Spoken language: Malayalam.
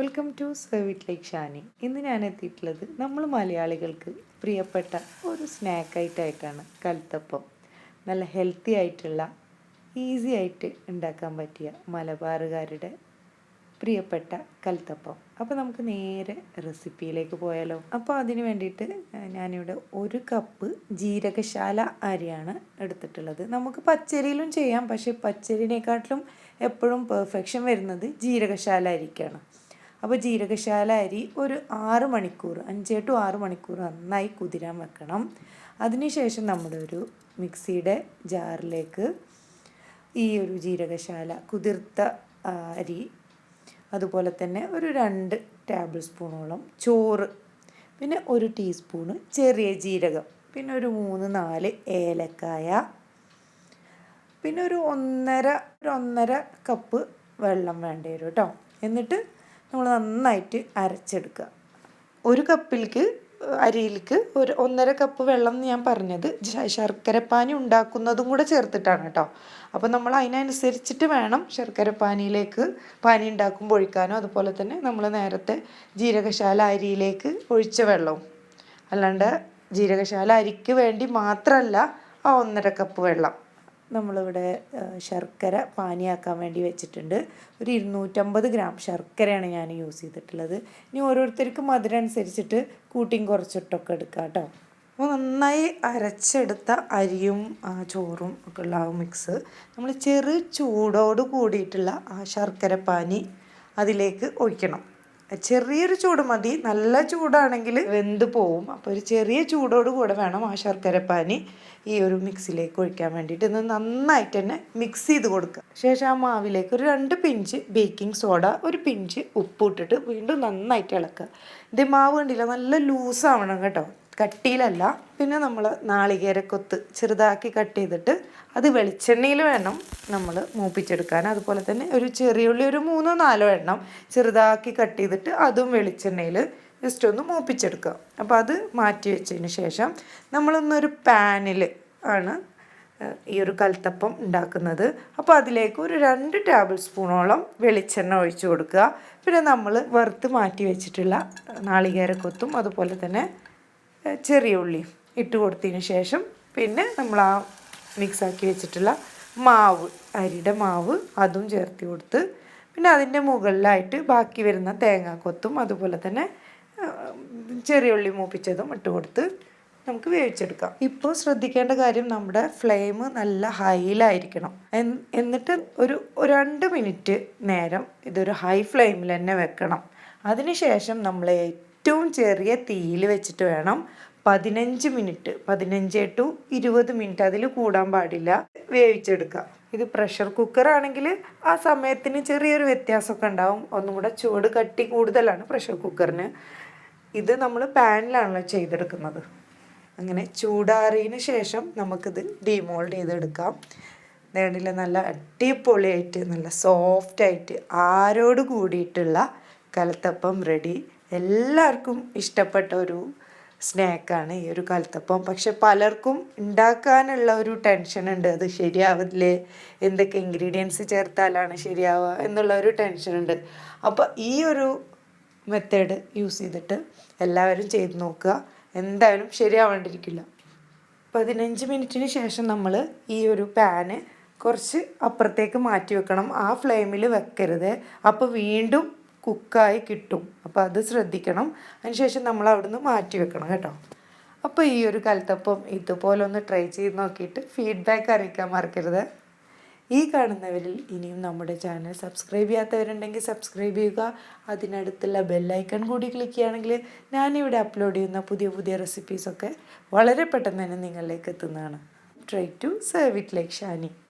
Welcome to serve it like Shani. ഇന്ന് ഞാൻ എത്തിയിട്ടുള്ളത് നമ്മൾ മലയാളികൾക്ക് പ്രിയപ്പെട്ട ഒരു സ്നാക്ക് ആയിട്ടാണ് കൽത്തപ്പം. നല്ല ഹെൽത്തി ആയിട്ടുള്ള ഈസി ആയിട്ട് ഉണ്ടാക്കാൻ പറ്റിയ മലബാറുകാരുടെ പ്രിയപ്പെട്ട കൽത്തപ്പം. അപ്പോൾ നമുക്ക് നേരെ റെസിപ്പിയിലേക്ക് പോയാലോ. അപ്പോൾ അതിന് വേണ്ടിയിട്ട് ഞാനിവിടെ 1 കപ്പ് ജീരകശാല അരിയാണ് എടുത്തിട്ടുള്ളത്. നമുക്ക് പച്ചരിയിലും ചെയ്യാം, പക്ഷേ പച്ചരിനെക്കാട്ടിലും എപ്പോഴും പെർഫെക്ഷൻ വരുന്നത് ജീരകശാല അരിക്കാണ്. അപ്പോൾ ജീരകശാല അരി ഒരു 6 മണിക്കൂർ 5 to 6 മണിക്കൂർ നന്നായി കുതിരാൻ വെക്കണം. അതിനുശേഷം നമ്മുടെ ഒരു മിക്സിയുടെ ജാറിലേക്ക് ഈ ഒരു ജീരകശാല കുതിർത്ത അരി, അതുപോലെ തന്നെ ഒരു 2 ടേബിൾ സ്പൂണോളം ചോറ്, പിന്നെ 1 ടീസ്പൂണ് ചെറിയ ജീരകം, പിന്നെ ഒരു 3-4 ഏലക്കായ, പിന്നെ ഒരു ഒന്നര കപ്പ് വെള്ളം വേണ്ടി വരും കേട്ടോ. എന്നിട്ട് നമ്മൾ നന്നായിട്ട് അരച്ചെടുക്കുക. 1 കപ്പിലേക്ക് അരിയിലേക്ക് ഒരു 1.5 കപ്പ് വെള്ളം എന്ന് ഞാൻ പറഞ്ഞത് ശർക്കരപ്പാനി ഉണ്ടാക്കുന്നതും കൂടെ ചേർത്തിട്ടാണ് കേട്ടോ. അപ്പോൾ നമ്മൾ അതിനനുസരിച്ചിട്ട് വേണം ശർക്കരപ്പാനിയിലേക്ക് പാനി ഉണ്ടാക്കുമ്പോൾ ഒഴിക്കാനോ, അതുപോലെ തന്നെ നമ്മൾ നേരത്തെ ജീരകശാല അരിയിലേക്ക് ഒഴിച്ച വെള്ളവും. അല്ലാണ്ട് ജീരകശാല അരിക്ക് വേണ്ടി മാത്രമല്ല ആ 1.5 കപ്പ് വെള്ളം. നമ്മളിവിടെ ശർക്കര പാനിയാക്കാൻ വേണ്ടി വെച്ചിട്ടുണ്ട്. ഒരു 250 ഗ്രാം ശർക്കരയാണ് ഞാൻ യൂസ് ചെയ്തിട്ടുള്ളത്. ഇനി ഓരോരുത്തർക്ക് മധുരം അനുസരിച്ചിട്ട് കൂട്ടിയും കുറച്ചിട്ടൊക്കെ എടുക്കാം കേട്ടോ. അപ്പോൾ നന്നായി അരച്ചെടുത്ത അരിയും ചോറും ഒക്കെ ഉള്ള ആ മിക്സ് നമ്മൾ ചെറു ചൂടോട് കൂടിയിട്ടുള്ള ആ ശർക്കര പാനി അതിലേക്ക് ഒഴിക്കണം. ചെറിയൊരു ചൂട് മതി, നല്ല ചൂടാണെങ്കിൽ വെന്ത് പോവും. അപ്പോൾ ഒരു ചെറിയ ചൂടോട് കൂടെ വേണം ആ ശർക്കരപ്പാനി ഈ ഒരു മിക്സിലേക്ക് ഒഴിക്കാൻ വേണ്ടിയിട്ട്. ഇത് നന്നായിട്ട് തന്നെ മിക്സ് ചെയ്ത് കൊടുക്കുക. ശേഷം ആ മാവിലേക്ക് ഒരു 2 പിഞ്ച് ബേക്കിംഗ് സോഡ, 1 പിഞ്ച് ഉപ്പ് ഇട്ടിട്ട് വീണ്ടും നന്നായിട്ട് ഇളക്കുക. ഇത് മാവ് കണ്ടില്ല, നല്ല ലൂസാവണം കേട്ടോ, കട്ടിയിലല്ല. പിന്നെ നമ്മൾ നാളികേരക്കൊത്ത് ചെറുതാക്കി കട്ട് ചെയ്തിട്ട് അത് വെളിച്ചെണ്ണയിൽ വേണം നമ്മൾ മൂപ്പിച്ചെടുക്കാൻ. അതുപോലെ തന്നെ ഒരു ചെറിയുള്ളി ഒരു 3-4 എണ്ണം ചെറുതാക്കി കട്ട് ചെയ്തിട്ട് അതും വെളിച്ചെണ്ണയിൽ ജസ്റ്റ് ഒന്ന് മൂപ്പിച്ചെടുക്കുക. അപ്പോൾ അത് മാറ്റി വെച്ചതിന് ശേഷം നമ്മളൊന്നൊരു പാനിൽ ആണ് ഈ ഒരു കൽത്തപ്പം ഉണ്ടാക്കുന്നത്. അപ്പോൾ അതിലേക്ക് ഒരു 2 ടേബിൾ സ്പൂണോളം വെളിച്ചെണ്ണ ഒഴിച്ചു കൊടുക്കുക. പിന്നെ നമ്മൾ വറുത്ത് മാറ്റി വെച്ചിട്ടുള്ള നാളികേരക്കൊത്തും അതുപോലെ തന്നെ ചെറിയ ഉള്ളി ഇട്ട് കൊടുത്തതിന് ശേഷം പിന്നെ നമ്മൾ ആ മിക്സാക്കി വെച്ചിട്ടുള്ള മാവ്, അരിയുടെ മാവ്, അതും ചേർത്ത് കൊടുത്ത് പിന്നെ അതിൻ്റെ മുകളിലായിട്ട് ബാക്കി വരുന്ന തേങ്ങാക്കൊത്തും അതുപോലെ തന്നെ ചെറിയ ഉള്ളി മൂപ്പിച്ചതും ഇട്ട് കൊടുത്ത് നമുക്ക് വേവിച്ചെടുക്കാം. ഇപ്പോൾ ശ്രദ്ധിക്കേണ്ട കാര്യം, നമ്മുടെ ഫ്ലെയിം നല്ല ഹൈയിലായിരിക്കണം. എന്നിട്ട് ഒരു 2 മിനിറ്റ് നേരം ഇതൊരു ഹൈ ഫ്ലെയിമിൽ തന്നെ വെക്കണം. അതിനുശേഷം നമ്മൾ ഏറ്റവും ചെറിയ തീയിൽ വെച്ചിട്ട് വേണം 15 to 20 മിനിറ്റ്, അതിൽ കൂടാൻ പാടില്ല, വേവിച്ചെടുക്കുക. ഇത് പ്രഷർ കുക്കറാണെങ്കിൽ ആ സമയത്തിന് ചെറിയൊരു വ്യത്യാസമൊക്കെ ഉണ്ടാവും. ഒന്നും കൂടെ ചൂട് കട്ടി കൂടുതലാണ് പ്രഷർ കുക്കറിന്. ഇത് നമ്മൾ പാനിലാണല്ലോ ചെയ്തെടുക്കുന്നത്. അങ്ങനെ ചൂടാറിയതിന് ശേഷം നമുക്കിത് ഡീമോൾഡ് ചെയ്തെടുക്കാം. നേടില്ല, നല്ല അടിപൊളിയായിട്ട് നല്ല സോഫ്റ്റായിട്ട് ആരോട് കൂടിയിട്ടുള്ള കൽത്തപ്പം റെഡി. എല്ലാവർക്കും ഇഷ്ടപ്പെട്ട ഒരു സ്നാക്കാണ് ഈ ഒരു കൽത്തപ്പം. പക്ഷെ പലർക്കും ഉണ്ടാക്കാനുള്ള ഒരു ടെൻഷൻ ഉണ്ട്, അത് ശരിയാവില്ലേ, എന്തൊക്കെ ഇൻഗ്രീഡിയൻസ് ചേർത്താലാണ് ശരിയാവുക എന്നുള്ള ഒരു ടെൻഷൻ ഉണ്ട്. അപ്പോൾ ഈ ഒരു മെത്തേഡ് യൂസ് ചെയ്തിട്ട് എല്ലാവരും ചെയ്ത് നോക്കുക, എന്തായാലും ശരിയാവാണ്ടിരിക്കില്ല. 15 മിനിറ്റിന് ശേഷം നമ്മൾ ഈ ഒരു പാന് കുറച്ച് അപ്പുറത്തേക്ക് മാറ്റി വെക്കണം. ആ ഫ്ലെയിമിൽ വെക്കരുത്, അപ്പോൾ വീണ്ടും കുക്കായി കിട്ടും. അപ്പോൾ അത് ശ്രദ്ധിക്കണം. അതിനുശേഷം നമ്മൾ അവിടുന്ന് മാറ്റി വെക്കണം കേട്ടോ. അപ്പോൾ ഈ ഒരു കൽത്തപ്പം ഇതുപോലെ ഒന്ന് ട്രൈ ചെയ്ത് നോക്കിയിട്ട് ഫീഡ്ബാക്ക് അറിയിക്കാൻ മറക്കരുത്. ഈ കാണുന്നവരിൽ ഇനിയും നമ്മുടെ ചാനൽ സബ്സ്ക്രൈബ് ചെയ്യാത്തവരുണ്ടെങ്കിൽ സബ്സ്ക്രൈബ് ചെയ്യുക. അതിനടുത്തുള്ള ബെല്ലൈക്കൺ കൂടി ക്ലിക്ക് ചെയ്യുകയാണെങ്കിൽ ഞാനിവിടെ അപ്ലോഡ് ചെയ്യുന്ന പുതിയ റെസിപ്പീസൊക്കെ വളരെ പെട്ടെന്ന് തന്നെ നിങ്ങളിലേക്ക് എത്തുന്നതാണ്. Try to serve it like Shani.